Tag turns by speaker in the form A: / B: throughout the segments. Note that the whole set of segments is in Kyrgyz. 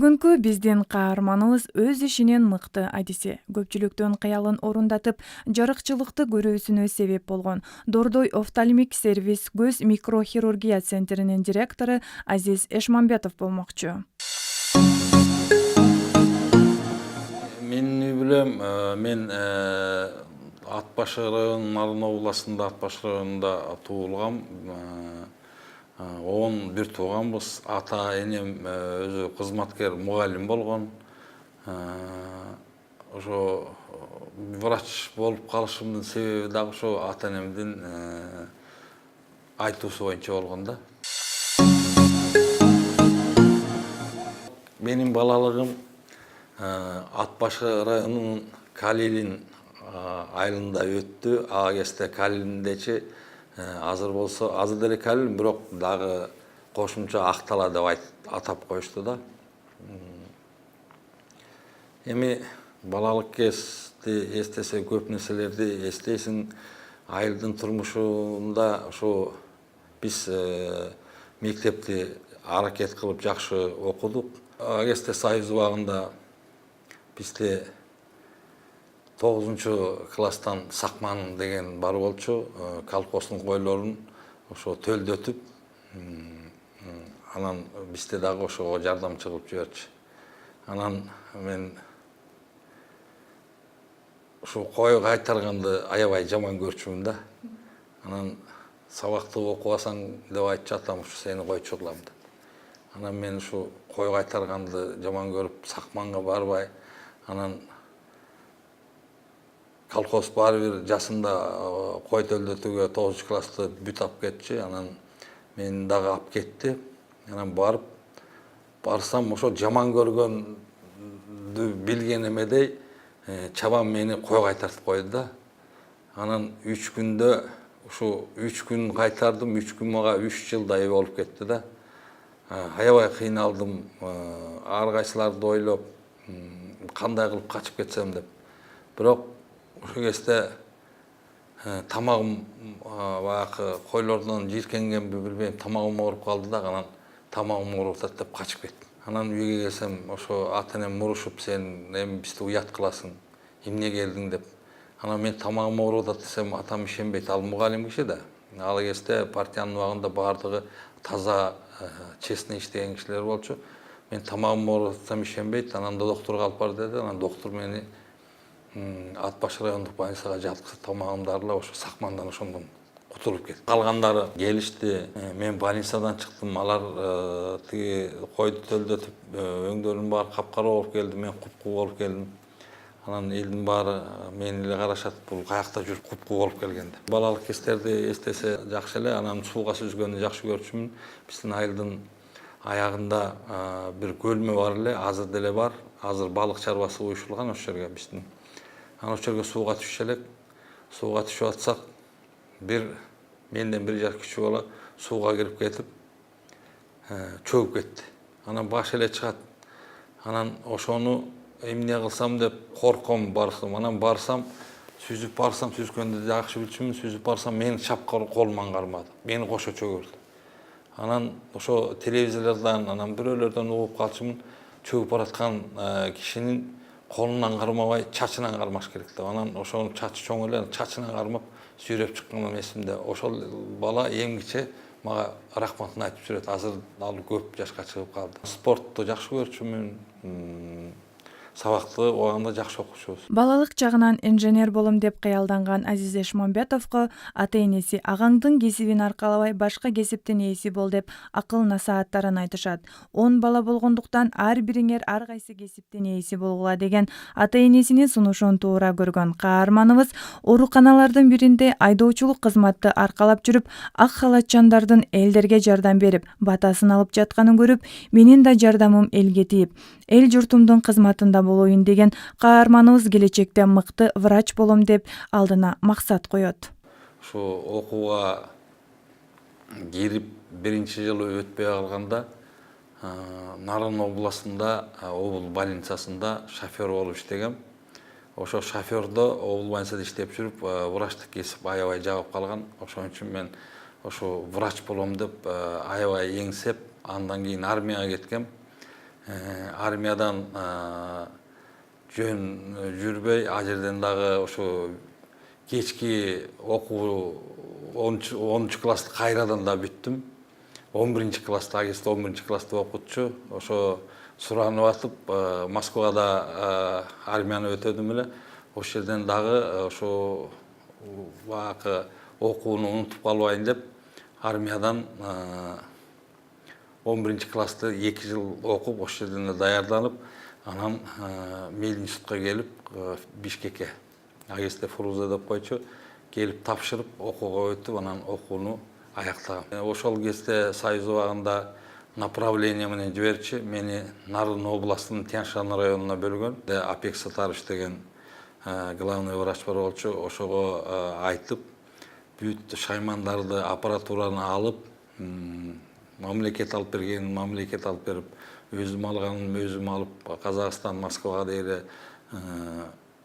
A: Бүгүнкү биздин каарманыбыз өз ишинин мыкты адиси. Көпчүлүктүн кыялын орундатып, жарыкчылыкты көрүүсүнө себеп болгон Дордой офтальмик сервис көз микрохирургия центринин директору Азиз Эшмамбетов болмокчу.
B: Мен үй билем, мен Ат Башы районунун Нарын областында Ат Башы районунда туулгам. 11 тууганбыз. Ата энем өзү кызматкер мугалим болгон. Ошо врач болуп калышымдын себеби дагы ошо ата энемдин айтуусу боюнча болгон да. Менин балалыгым Ат Башы районунун Калилин айылында өттү. Ага кезде Калилиндечи азыр болсо, азыр деле Калилин, бирок дагы кошумча Актала деп атап коюшту да. Эми балалык кезди эстесе көп нерселерди эстейсиң. Айылдын турмушунда ошо биз мектепти аракет кылып жакшы окудук. Ага кезде Союз убагында бизде 9-класстан сакман деген бар болчу. Колхоздун койлорун ошо төлдөтүп, анан бизде дагы ошого жардамчы кылып жиберчү. Анан мен ошо кой кайтарганды аябай жаман көрчүмүн да. Анан сабакты окубасаң деп айтчу атам, ушу сени койчу кылам деп. Анан мен ушу кой кайтарганды жаман көрүп, сакманга барбай, анан колхоз баары бир жасында кой төлдөтүүгө 9-классты бүт алып кетчү. Анан мени дагы алып кетти. Анан барсам ошо жаман көргөндү билген эмедей чабан мени кой кайтартып койду да. Анан 3 күндө ушу 3 күн кайтардым. 3 күн мага 3 жылдай болуп кетти да. Аябай кыйналдым, ар кайсыларды ойлоп, кандай кылып качып кетсем деп. Бирок ошол кезде тамагым баягы койлордон жийиркенгенби билбейм, тамагым ооруп калды да. Анан тамагым ооруп атат деп качып кеттим. Анан үйгө келсем, ошо ата энем мурушуп, сен эми бизди уят кыласың, эмне келдиң деп. Анан мен тамагым ооруп атат десем, атам ишенбейт. Ал мугалим киши да. Ал кезде партиянын убагында баардыгы таза, честный иштеген кишилер болчу. Мен тамагым ооруп атсам ишенбейт. Анан доктурга алып бар деди. Анан доктур мени Ат Башы райондук больницага жаткызып, тамагымды арылап, ошо сакмандан ошондон кутулуп кеттим. Калгандары келишти. Мен больницадан чыктым. Алар тиги койду төлдөтүп, өңдөрүнүн баары капкара болуп келди. Мен купку болуп келдим. Анан элдин баары мени эле карашат, бул каякта жүрүп купку болуп келген деп. Балалык кездерди эстесе жакшы эле. Анан сууга сүзгөндү жакшы көрчүмүн. Биздин айылдын аягында бир көлмө бар эле, азыр деле бар. Азыр балык чарбасы уюшулган ошол жерге биздин. Анан ошол жерге сууга түшүшө элек. Сууга түшүп атсак, менден 1 жаш кичүү бала сууга кирип кетип, чөгүп кетти. Анан баш эле чыгат. Анан ошону эмне кылсам деп корком, барсам. Анан барсам, сүзүп барсам, сүзгөндү жакшы билчүмүн, сүзүп барсам, мени шапка колуман кармады. Мени кошо чөгүрдү. Анан ошо телевизорлордон, анан бирөөлөрдөн угуп калчумун, чөгүп бараткан кишинин колунан кармабай, чачынан кармаш керек деп. Анан ошонун чачы чоң эле, чачынан кармап сүйрөп чыкканым эсимде. Ошол бала эмгиче мага рахматын айтып жүрөт. Азыр ал көп жашка чыгып калды. Спортту жакшы көрчүмүн. Сабакты убагында жакшы окучубуз.
A: Балалык чагынан инженер болом деп кыялданган Азиз Эшмамбетовго ата-энеси агаңдын кесибин аркалабай башка кесиптин ээси бол деп акыл насааттарын айтышат. 10 бала болгондуктан ар бириңер ар кайсы кесиптин ээси болгула деген ата-энесинин сунушун туура көргөн каарманыбыз ооруканалардын биринде айдоочулук кызматты аркалап жүрүп, ак халатчандардын элдерге жардам берип, батасын алып жатканын көрүп, менин да жардамым элге тийип, эл журтумдун кызматында болоюн деген каарманыбыз келечекте мыкты врач болом деп алдына максат коет.
B: Ушу окууга кирип 1-жылы өтпөй калганда Нарын областында обул больницасында шофер болуп иштегем. Ошо шофердо обул больницада иштеп жүрүп, врачтык кесип аябай жагып калган. Ошон үчүн мен ошо врач болом деп аябай эңсеп, андан кийин армияга кеткем. армиядан жөн жүрбөй, ал жерден дагы ошо кечки окуу 10 классты кайрадан да бүттүм. 11 класста, агесте 11 класста окутчу. Ошо суранып атып, Москвада армияны өтөдүм эле. Ошол жерден дагы ошо баягы окууну унутуп калбайын деп, армиядан 11 классты 2 жыл окуп, ошол жерден даярданып, анан Мединститутка келип, Бишкекке, агесте Фуруза деп койчу, келип тапшырып, окууга өтүп, анан окууну аяктагам. Ошол кезде Союз убагында направление менен жиберчи, мени Нарын областынын Тянь-Шань районуна бөлгөн. Апек Сатарович деген главный врач бар болчу, ошого айтып, бүт шаймандарды, аппаратураны алып, мамлекет алып берген, мамлекет алып берип, өзүм алганым өзүм алып, Казакстан, Москвага дейре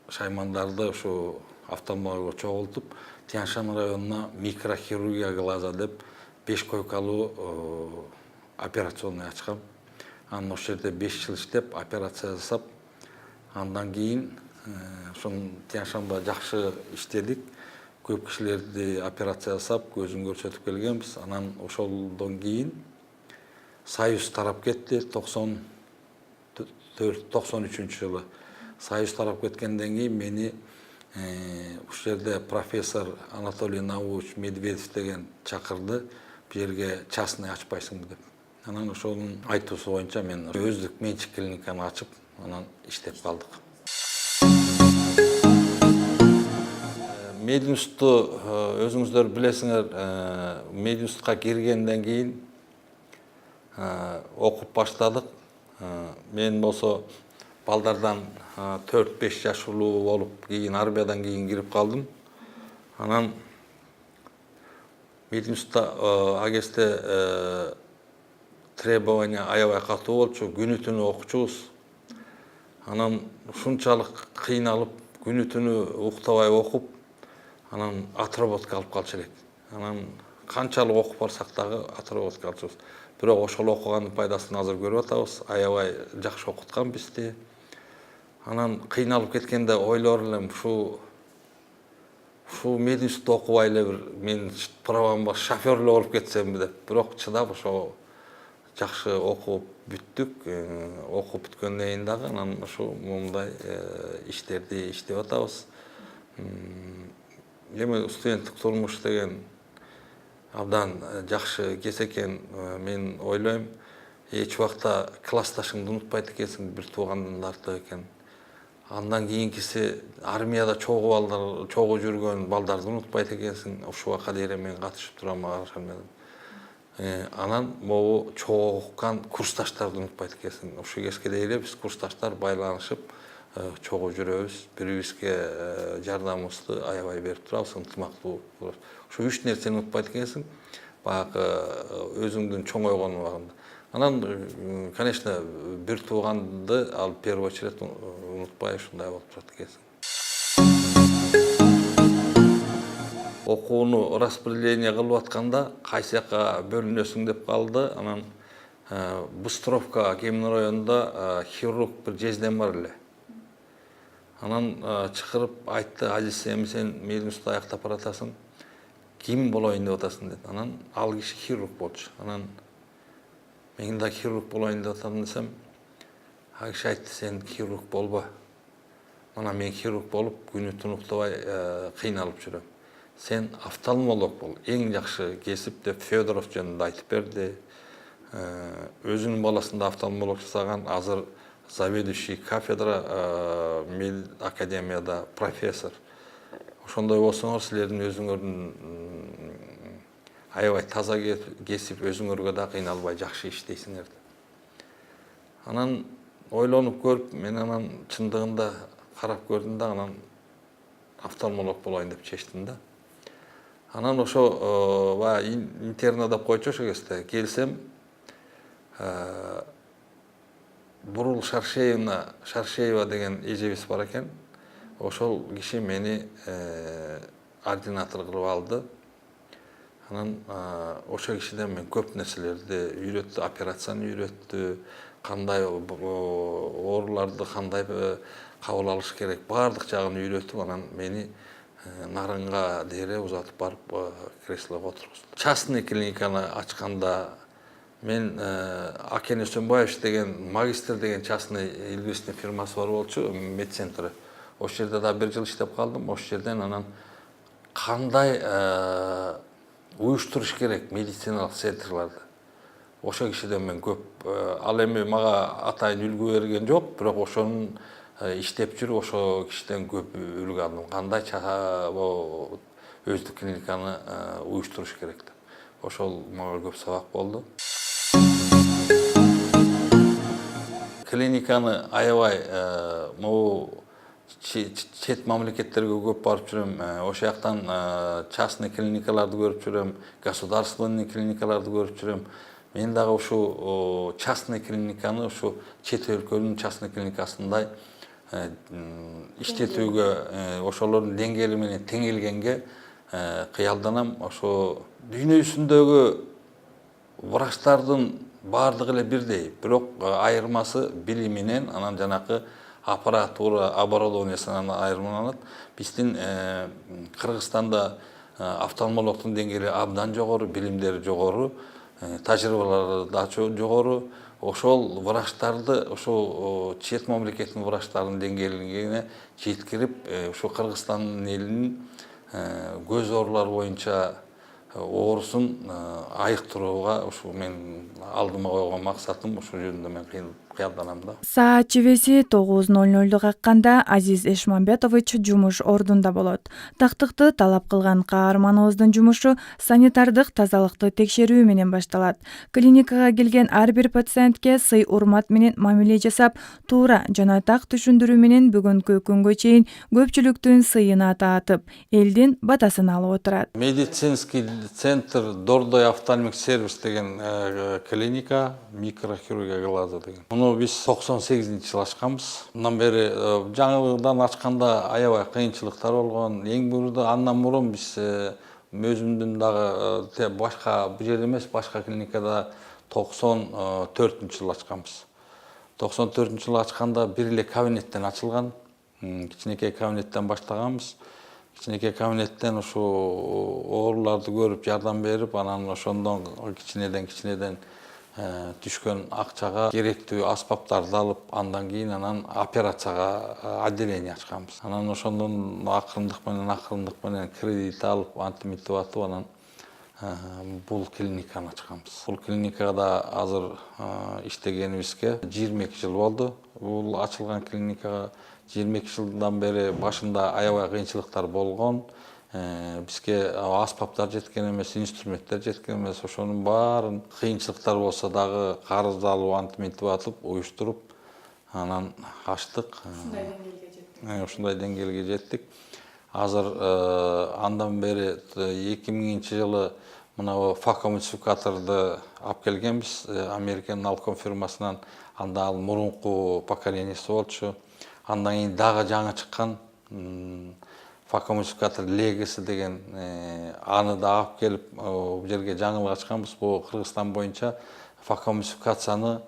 B: шаймандарды ошо автомобилге чогултуп, Тянь-Шань районуна микрохирургия глаза деп 5 койкалуу операционный ачкам. Анан ошол жерде 5 жыл иштеп, операция жасап, андан кийин ошон Тянь-Шаньда жакшы иштедик. Көп кишилерди операция жасап, көзүн көрсөтүп келгенбиз. Анан ошолдон кийин Союз тарап кетти 93 жылы. Союз тарап кеткенден кийин мени ушул жерде профессор Анатолий Наумович Медведев деген чакырды. Бу жерге частный ачпайсыңбы деп. Анан ошонун айтуусу боюнча мен өздүк менчик клиниканы ачып, анан иштеп калдык. Мединститутту өзүңүздөр билесиңер, Мединститутка киргенден кийин окуп баштадык. Мен болсо балдардан 4-5 жаш улуу болуп, кийин армиядан кийин кирип калдым. Анан Мединститутта агесте требования аябай катуу болчу, күнү түнү окучубуз. Анан ушунчалык кыйналып, күнү түнү уктабай окуп, анан отработка алып калчу элек. Анан канчалык окуп барсак дагы отработка алчубуз. Бирок ошол окугандын пайдасын азыр көрүп атабыз. Аябай жакшы окуткан бизди. Анан кыйналып кеткенде ойлор элем, ушу Мединститутта окубай эле бир мен правамга шофер эле болуп кетсемби деп. Бирок чыдап ошо жакшы окуп бүттүк. Окуп бүткөндөн кийин дагы анан ушу момундай иштерди иштеп атабыз. Эми студенттик турмуш деген абдан жакшы кез экен. Мен ойлойм, эч убакта классташыңды унутпайт экенсиң, бир туугандын артык экен. Андан кийинкиси армияда чогуу жүргөн балдарды унутпайт экенсиң. Ушул убакка дейин мен катышып турам армияда. Анан могу чогуу окуган курсташтарды унутпайт экенсиң. Ушул кезге дейин биз курсташтар байланышып чогуу жүрөбүз. Бири-бирибизге жардамыбызды аябай берип турабыз, ынтымактуу болобуз. Ушул 3 нерсени унутпайт экенсиң, баягы өзүңдүн чоңойгон убагында. Анан, конечно, бир тууганды ал первый очередь унутпай ушундай болуп турат экенсиң. Окууну распределение кылып атканда кайсы жакка бөлүнөсүң деп калды. Анан Быстровка Кемин районунда хирург бир жездем бар эле. Анан чакырып айтты, Азиз, эми сен Мединститутта аяктап баратасың, ким болоюн деп атасың dedi. Анан ал киши хирург болчу. Анан мен да хирург болоюн деп атам десем, ал киши айтты, сен хирург болбо. Мына мен хирург болуп, күнү түнү уктабай кыйналып жүрөм. Сен офтальмолог бол, эң жакшы кесип деп Федоров жөнүндө айтып берди. Өзүнүн баласында офтальмолог жасаган, азыр заведующий кафедра академияда профессор. Ошондой болсоңор, силердин өзүңөрдүн аябай таза кесип, өзүңөргө да кыйналбай жакшы иштейсиңер. Анан ойлонуп көрүп, мен анан чындыгында карап көрдүм да, анан офтальмолог болоюн деп чечтим да. Анан ошо интерна деп койчу ошол кезде. Келсем, Бурул Шаршеева деген эжебиз бар экен. Ошол киши мени ординатор кылып алды. Анан ошол кишиден мен көп нерселерди үйрөттү, операцияны үйрөттү, кандай ооруларды кандай кабыл алыш керек, баардык жагын үйрөтүп, анан мени нарынга дере узатып барып креслого отургузду. Частный клиниканы ачканда мен Акен Өсөнбаев деген магистр деген частный илбирсний фирмасы бар болчу, медцентрі. Ошол жерде да 1 жыл иштеп калдым. Ошол жерден анан кандай уюштуруш керек медициналык центрларды. Ошол кишиден мен көп, ал эми мага атайын үлгү берген жок, бирок ошонун иштеп жүрүп ошол кишиден көп үлгү алдым. Кандай өздүк клиниканы уюштуруш керек деп. Ошол мага көп сабак болду. Клиниканы аябай могу чет мамлекеттерге көп барып жүрөм. Ошол жактан частный клиникаларды көрүп жүрөм, государственный клиникаларды көрүп жүрөм. Мен дагы ушу частный клиниканы ушу чет өлкөнүн частный клиникасындай иштетүүгө, ошолордун деңгээли менен тең келгенге кыялданам. Ошо дүйнө жүзүндөгү врачтардын баардыгы эле бирдей, бирок айырмасы билиминен, анан жанакы аппаратура, оборудованиясынан айырмаланат. Биздин Кыргызстанда офтальмологдун деңгээли абдан жогору, билимдери жогору, тажрыйбалары да жогору. Ошол врачтарды, ошол чет мамлекеттин врачтарынын деңгээлине жеткирип, ушу Кыргызстандын элинин көз оорулары боюнча оорусун айыктырууга ушу мен алдыма койгон максатым, ушул жөнүндө мен кыялданам да.
A: Саат чебеси 9:00 какканда Азиз Эшмамбетович жумуш ордунда болот. Тактыкты талап кылган каарманыбыздын жумушу санитардык тазалыкты текшерүү менен башталат. Клиникага келген ар бир пациентке сый урмат менен мамиле жасап, туура жана так түшүндүрүү менен бүгүнкү күнгө чейин көпчүлүктүн сыйына таатып, элдин батасын алып отурат.
B: Медицинский центр Дордой офтальмик сервис деген клиника, микрохирургия глаза деген. Муну биз 98-жыл ачканбыз. Андан бери жаңылыгдан ачканда аябай кыйынчылыктар болгон. Эң мурда андан мурун биз өзүмдүн дагы башка бул жер эмес, башка клиникада 94-жылы ачканбыз. 94-жылы ачканда бир эле кабинеттен ачылган. Кичинекей кабинеттен баштаганбыз. Кичинекей кабинеттен ушу ооруларды көрүп, жардам берип, анан ошондон кичинеден түшкөн акчага керектүү аспаптарды алып, андан кийин анан операцияга отделение ачканбыз. Анан ошондон акырындык менен кредит алып, антимитип атып, анан бул клиниканы ачканбыз. Бул клиникада азыр иштегенибизге 22 жыл болду. Бул ачылган клиникага 22 жылдан бери башында аябай кыйынчылыктар болгон. Бизге аспаптар жеткен эмес, инструменттер жеткен эмес. Ошонун баарын кыйынчылыктар болсо дагы карыз алып, антимитип атып, уюштуруп, анан ачтык. Ушундай деңгээлге жеттик. Азыр андан бери 2000-жылы мына факомультификаторду алып келгенбиз Американын Алком фирмасынан. Анда ал мурунку поколениясы болчу. Андан кийин дагы жаңы чыккан факомультификатор Legacy деген аны да алып келип бул жерге жаңылык ачканбыз. Бул Кыргызстан боюнча факомультификацияны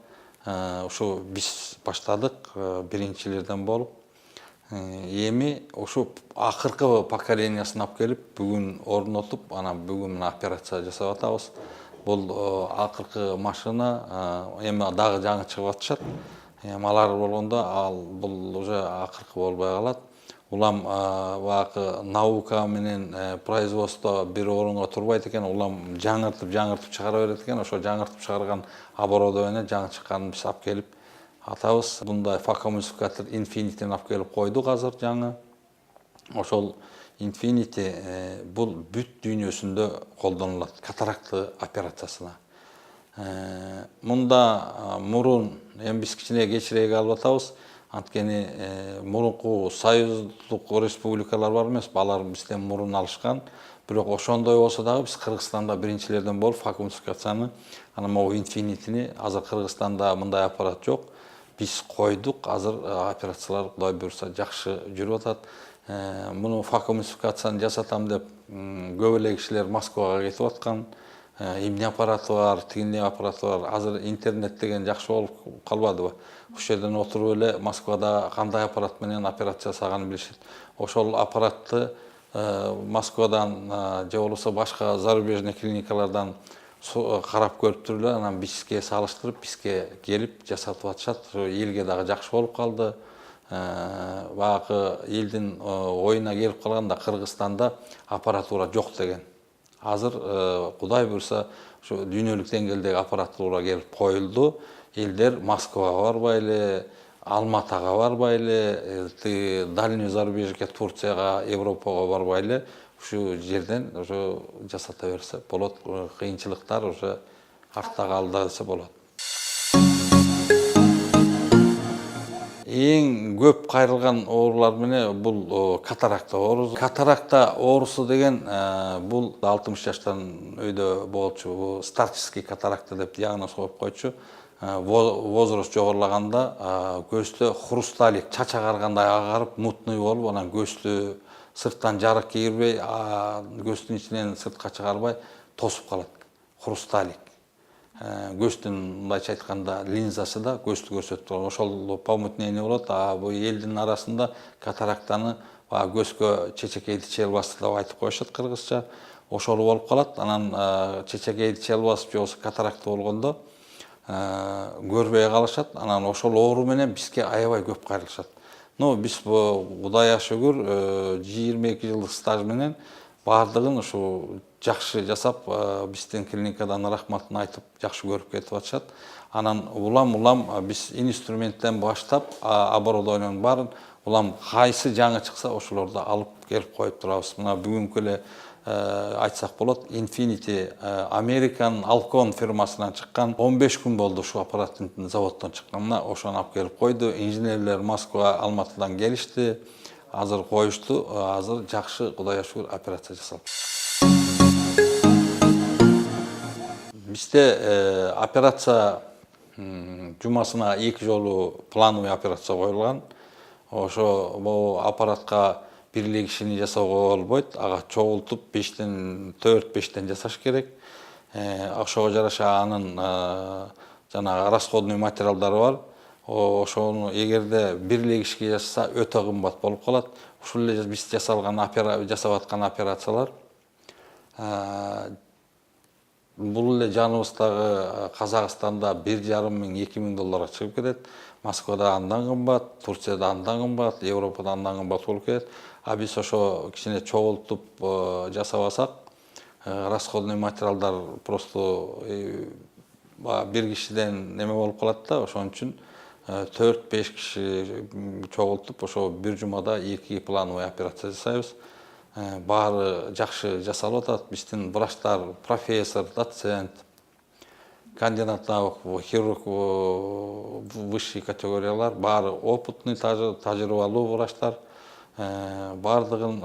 B: ушу биз баштадык, биринчилерден болуп. Эми ушу акыркы поколениясын алып келип, бүгүн орнотуп, анан бүгүн мына операция жасап атабыз. Бул акыркы машина, эми дагы жаңы чыгып атышат. Алар болгондо бул уже акыркы болбой калат. Улам багы наука менен производство бир орунга турбайт экен, улам жаңыртып чыгара берет экен. Ошо жаңыртып чыгарган оборудование жаңы чыкканын биз алып келип атабыз. Мындай факомультификатор Infinity-ни алып келип койдук азыр жаңы. Ошол Infinity бул бүт дүйнөсүндө колдонулат катаракты операциясына. Мында мурун эми биз кичине кечирээк алып атабыз. Анткени мурунку союздук республикалар бар эмес, алар бизден мурун алышкан. Бирок ошондой болсо дагы биз Кыргызстанда биринчилерден болуп факомультификацияны, анан могу Infinity-ни азыр Кыргызстанда мындай аппарат жок. Биз койдук, азыр операциялар Кудай буйруса жакшы жүрүп атат. Муну факомультификацияны жасатам деп көп эле кишилер Москвага кетип аткан. эмне аппараты бар, тигине аппараты бар. Азыр интернет деген жакшы болуп калбадыбы? Ошол жерден отуруп эле Москвада кандай аппарат менен операция жасаганын билишет. Ошол аппаратты Москвадан же болбосо башка зарубежный клиникалардан карап көрүп туруп эле анан бизге салыштырып, бизге келип жасатып атышат. Ошо элге дагы жакшы болуп калды. Баягы элдин оюна келип калганда Кыргызстанда аппаратура жок деген. Азыр Кудай буйруса ушу дүйнөлүк деңгээлдеги аппаратура келип коюлду. Элдер Москвага барбай эле, Алматага барбай эле, дальний зарубежге, Турцияга, Европага барбай эле ушу жерден уже жасата берсе болот. Кыйынчылыктар уже артта калды десе болот. Эң көп кайрылган оорулар менен бул катаракта оорусу. Катаракта оорусу деген бул 60 жаштан өйдө болчу. Бул старческий катаракта деп диагноз коюп койчу. Возраст жогорулаганда көздө хрусталик, чач агаргандай агарып, мутный болуп, анан көздү сырттан жарык кирбей, көздүн ичинен сыртка чыгарбай тосуп калат. Хрусталик. Көздүн мындайча айтканда линзасы да көздү көрсөтүп турат. Ошол помутнение болот. Бул элдин арасында катарактаны көзгө чечекейди челбасы деп айтып коюшат кыргызча. Ошол болуп калат. Анан чечекейди челбасы же болбосо катаракта болгондо көрбөй калышат. Анан ошол оору менен бизге аябай көп кайрылышат. Биз Кудайга шүгүр 22 жылдык стаж менен бардыгын ушу жакшы жасап, биздин клиникадан рахматын айтып, жакшы көрүп кетип атышат. Анан улам биз инструменттен баштап, оборудованиянын баарын улам кайсы жаңы чыкса, ошолорду алып келип коюп турабыз. Мына бүгүнкү эле айтсак болот, Infinity American Alcon фирмасынан чыккан 15 күн болду ушу аппараттын заводдон чыкканына. Ошону алып келип койду. Инженерлер Москва, Алматыдан келишти. Азыр коюшту. Азыр жакшы, Кудайга шүгүр, операция жасалып. Бизде операция жумасына 2 жолу плановый операция коюлган. Ошо бул аппаратка бир эле кишини жасоого болбойт. Ага чогултуп 4-5тен жасаш керек. Ошого жараша анын жанагы расходный материалдары бар. Ошону эгерде бир эле кишиге жасаса өтө кымбат болуп калат. Ушул эле биз жасап аткан операциялар бул эле жаныбыздагы Казакстанда 1,5 миң, 2 миң долларга чыгып кетет. Москвада андан кымбат, Турцияда андан кымбат, Европада андан кымбат болуп кетет. Биз ошо кичине чогултуп жасабасак, расходный материалдар просто бир кишиден неме болуп калат да, ошон үчүн 4-5 киши чогултуп, ошо бир жумада 2 плановый операция жасайбыз. Баары жакшы жасалып атат. Биздин врачтар, профессор, доцент, кандидат наук, хирург высший категориялар, баары опытный, тажрыйбалуу врачтар. Бардыгын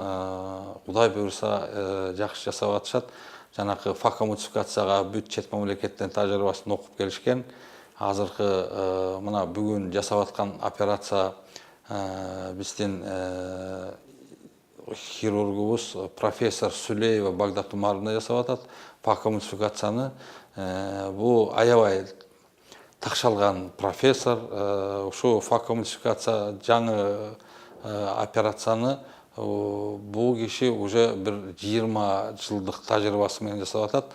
B: Кудай буйруса жакшы жасап атышат. Жанакы факомультификацияга бүт чет мамлекеттен тажрыйбасын окуп келишкен. Азыркы мына бүгүн жасап аткан операция биздин хирургубуз профессор Сүлеева Багдат Умаровна жасап атат. Факомультификацияны бул аябай такшалган профессор. Ушу факомультификация жаңы операцияны бул киши уже бир 20 жылдык тажрыйбасы менен жасап атат.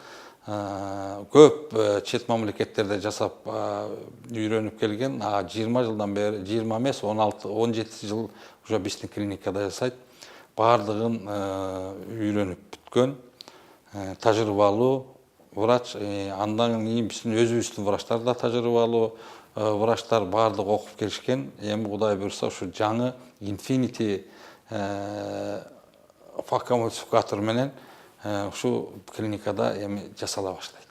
B: Көп чет мамлекеттерде жасап үйрөнүп келген. 20 жылдан бери, 20 эмес, 16-17 жыл уже биздин клиникада жасайт. Бардыгын үйрөнүп бүткөн, тажрыйбалуу врач. Андан кийин биздин өзүбүздүн врачтар да тажрыйбалуу врачтар бардыгы окуп келишкен. Эми Кудай буйруса ушу жаңы Infinity факомультификатор менен ушу клиникада эми жасала баштайт.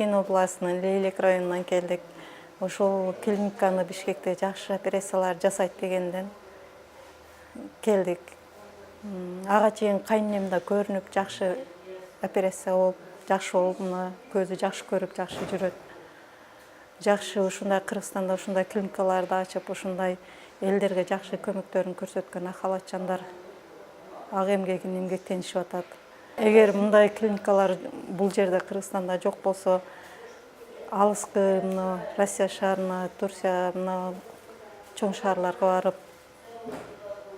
C: Ишин областынын Лейлек районунан келдик. Ошол клиниканы Бишкекте жакшы операциялар жасайт дегенден келдик. Ага чейин кайненем да көрүнүп жакшы операция болуп, жакшы болуп, мына көзү жакшы көрүп, жакшы жүрөт. Жакшы ушундай Кыргызстанда ушундай клиникаларды ачып, ушундай элдерге жакшы көмөктөрүн көрсөткөн ак халатчандар ак эмгегин эмгектенишип атат. Эгер мындай клиникалар бул жерде Кыргызстанда жок болсо, алыскы Россия шаарына, Турция чоң шаарларга барып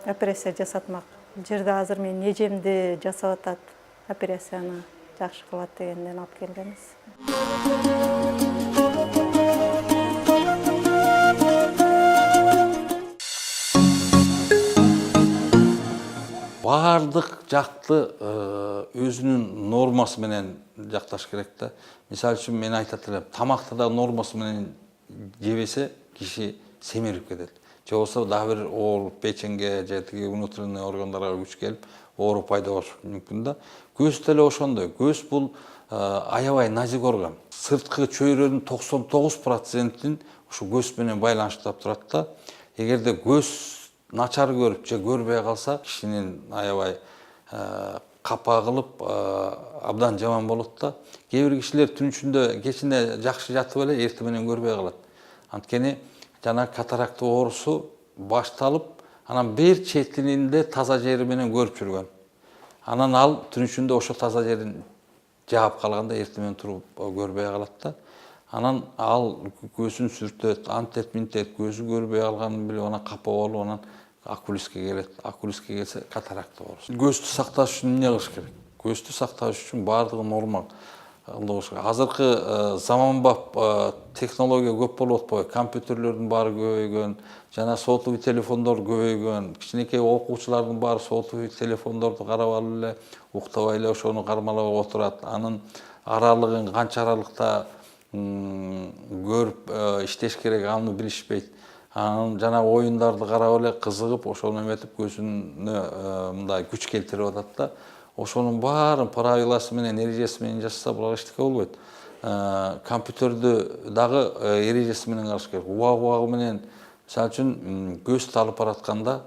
C: операция жасатмак. Бул жерде азыр менин эжемди жасап атат, операцияны жакшы кылат дегенден алып келгенбиз.
B: Бардык жакты өзүнүн нормасы менен жакташ керек да. Мисалы үчүн мен айтат элем, тамакты да нормасы менен жебесе киши семирип кетет. Же болбосо дагы бир оор печенге же тиги внутренний органдарга күч келип, оору пайда болушу мүмкүн да. Көз деле ошондой. Көз бул аябай назик орган. Сырткы чөйрөнүн 99%-ин ушу көз менен байланыштап турат да. Эгерде көз начар көрүп же көрбөй калса, кишинин аябай капа кылып абдан жаман болот да. Кээ бир кишилер түн ичинде кечинде жакшы жатып эле эртең менен көрбөй калат. Анткени жана катаракт оорусу башталып, анан бир четининде таза жери менен көрүп жүргөн. Анан ал түн ичинде ошо таза жерин жаап калганда эртең менен туруп көрбөй калат да. Анан ал көзүн сүртөт, антет минтет, көзү көрбөй калганын билип, анан капа болуп, анан окулистке келет. Окулистке келсе катаракт оорусу. Көздү сакташ үчүн эмне кылыш керек? Көздү сакташ үчүн бардыгы нормал. Азыркы заманбап технология көп болуп атпайбы? Компьютерлөрдүн баары көбөйгөн, жана сотовый телефондор көбөйгөн. Кичинекей окуучулардын баары сотовый телефондорду карап алып эле, уктабай эле ошону кармалап отурат. Анын аралыгын канча аралыкта көрүп иштеш керек, аны билишпейт. Анан жана оюндарды карап эле кызыгып, ошону эметип көзүнө мындай күч келтирип атат да. Ошонун баарын правиласы менен, эрежеси менен жасаса буга эчтеке болбойт. Компьютердү дагы эрежеси менен караш керек. Убагы менен, мисалы үчүн, көздү алып баратканда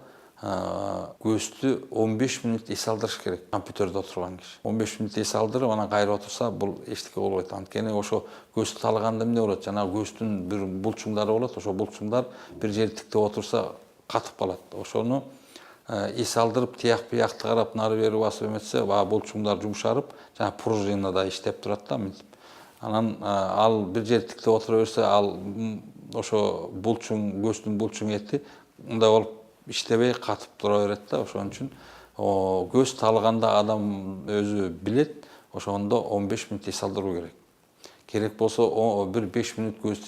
B: көздү 15 мүнөт эс алдырыш керек компьютерде отурган киши. 15 мүнөт эс алдырып, анан кайра отурса, бул эчтеке болбойт. Анткени ошо көздү талаганда эмне болот? Жана көздүн бир булчуңдары болот. Ошо булчуңдар бир жери тиктеп отурса, катып калат. Ошону эс алдырып, тияк биякты карап, нары бери басып эметсе, булчуңдар жумшарып, жана пружина да иштеп турат да, мынтип. Анан ал бир жери тиктеп отура берсе, ал ошо булчуң, көздүн булчуң эти мындай болуп иштебей катып тура берет да. Ошон үчүн көз талганда адам өзү билет, ошондо 15 мүнөт эс алдыруу керек. Керек болсо бир 5 мүнөт көздү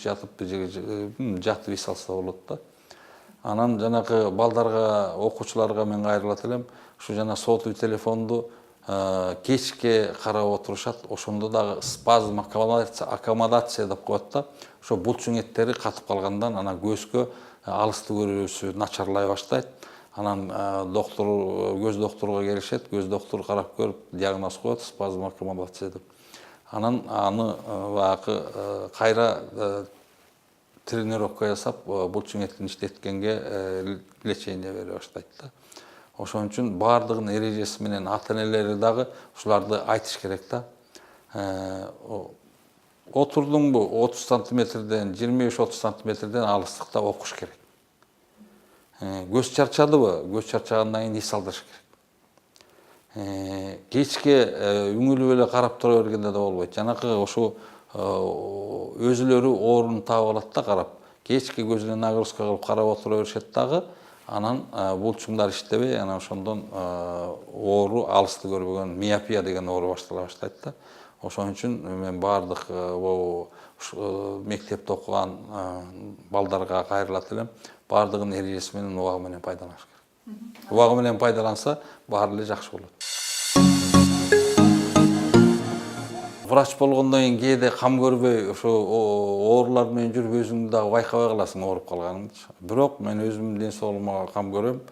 B: жатып эс алса болот да. Анан жанакы балдарга, окуучуларга мен кайрылат элем, ушу жана сотовый телефонду кечке карап отурушат, ошондо дагы спазм, аккомодация деп коет да. Ошо булчуң эттери катып калгандан анан көзгө алысты көрүүсү начарлай баштайт. Анан көз доктурга келишет, көз доктуру карап көрүп диагноз коет, спазм, аккомодация деп. Анан аны баягы кайра тренировка жасап, булчуң этин иштеткенге лечение бере баштайт да. Ошон үчүн бардыгын эрежеси менен ата-энелери дагы ушуларды айтыш керек да. Отурдуңбу 30 сантиметрден, 25-30 сантиметрден алыстыкта окуш керек. Көз чарчадыбы? Көз чарчагандан кийин эс алдырыш керек. Кечке үңүлүп эле карап тура бергенде да болбойт. Жанакы ошо өзүлөрү оорун таап алат да карап. Кечке көзүнө нагрузка кылып карап отура беришет дагы, анан булчуңдар иштебей, анан ошондон оору, алысты көрбөгөн миопия деген оору баштала баштайт да. Ошон үчүн мен бардык мектепте окуган балдарга кайрылат элем, бардыгын эрежеси менен, убагы менен пайдаланыш керек. Убагы менен пайдаланса, баары эле жакшы болот. Врач болгондон кийин кээде кам көрбөй, ошо оорулар менен жүрүп өзүңдү дагы байкабай каласың ооруп калганыңды. Бирок мен өзүмдүн ден соолугума кам көрөм.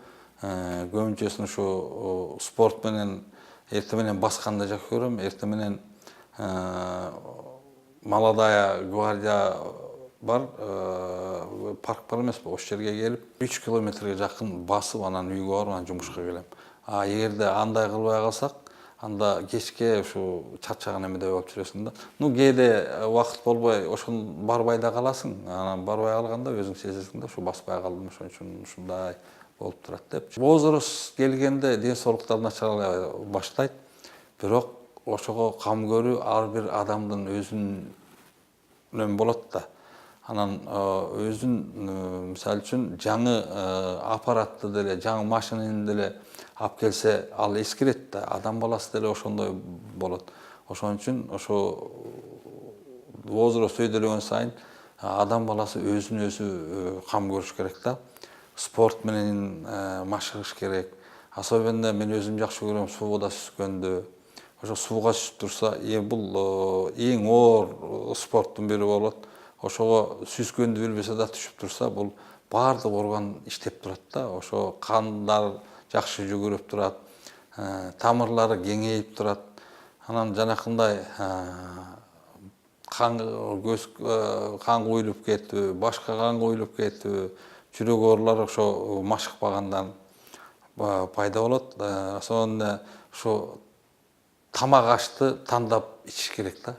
B: Көбүнчөсүн ушу спорт менен эртең менен басканды жакшы көрөм. Эртең менен Молодая гвардия бар, парк бар эмеспи, ошол жерге келип 3 километрге жакын басып анан үйгө барып анан жумушка келем. А эгерде андай кылбай калсак, анда кечке ушу чарчаган эмеде болуп жүрөсүң да. Ну кээде убакыт болбой ошон барбай да каласың. Анан барбай калганда өзүң сезесиң да, ушу баспай калдым, ошон үчүн ушундай болуп турат деп. Возраст келгенде ден соолуктар начарлай баштайт. Бирок ошого кам көрүү ар бир адамдын өзүнөн болот да. Анан өзүн мисалы үчүн жаңы аппаратты деле, жаңы машинени деле алып келсе, ал эскирет да. Адам баласы деле ошондой болот. Ошон үчүн ошо возраст өйдөлөгөн сайын адам баласы өзүн өзү кам көрүш керек да. Спорт менен машыгыш керек. Особенно мен өзүм жакшы көрөм сууда сүзгөндү. Ошо сууга түшүп турса, бул эң оор спорттун бири болот. Ошого сүзгөндү билбесе да түшүп турса, бул баардык орган иштеп турат да. Ошо кандар жакшы жүгүрүп турат, тамырлары кеңейип турат. Анан жанакындай кан куюлуп кетүү, башка кан куюлуп кетүү, жүрөк оорулары ошо машыкпагандан пайда болот. Ошондо ошо тамак ашты тандап ичиш керек да.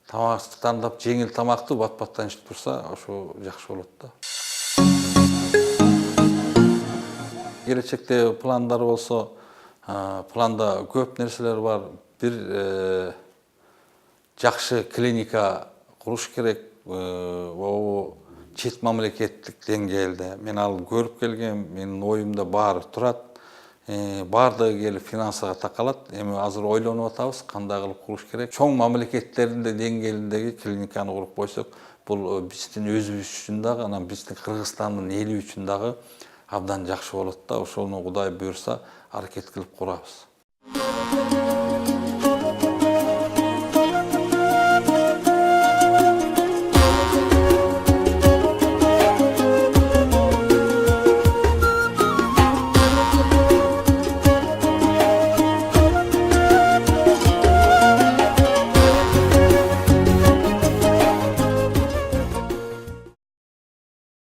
B: Тамакты тандап, жеңил тамакты бат-баттан ичип турса, ошо жакшы болот да. Келечекте пландар болсо, планда көп нерселер бар. Бир жакшы клиника куруш керек. Чет мамлекеттик деңгээлде. Мен ал көрүп келгем, менин оюмда баары турат. Баардыгы келип финансыга такалат. Эми азыр ойлонуп атабыз, кандай кылып куруш керек. Чоң мамлекеттердин деңгээлиндеги клиниканы куруп койсок, бул биздин өзүбүз үчүн дагы, анан биздин Кыргызстандын эли үчүн дагы абдан жакшы болот да. Ошону Кудай буйрса, аракет кылып курабыз.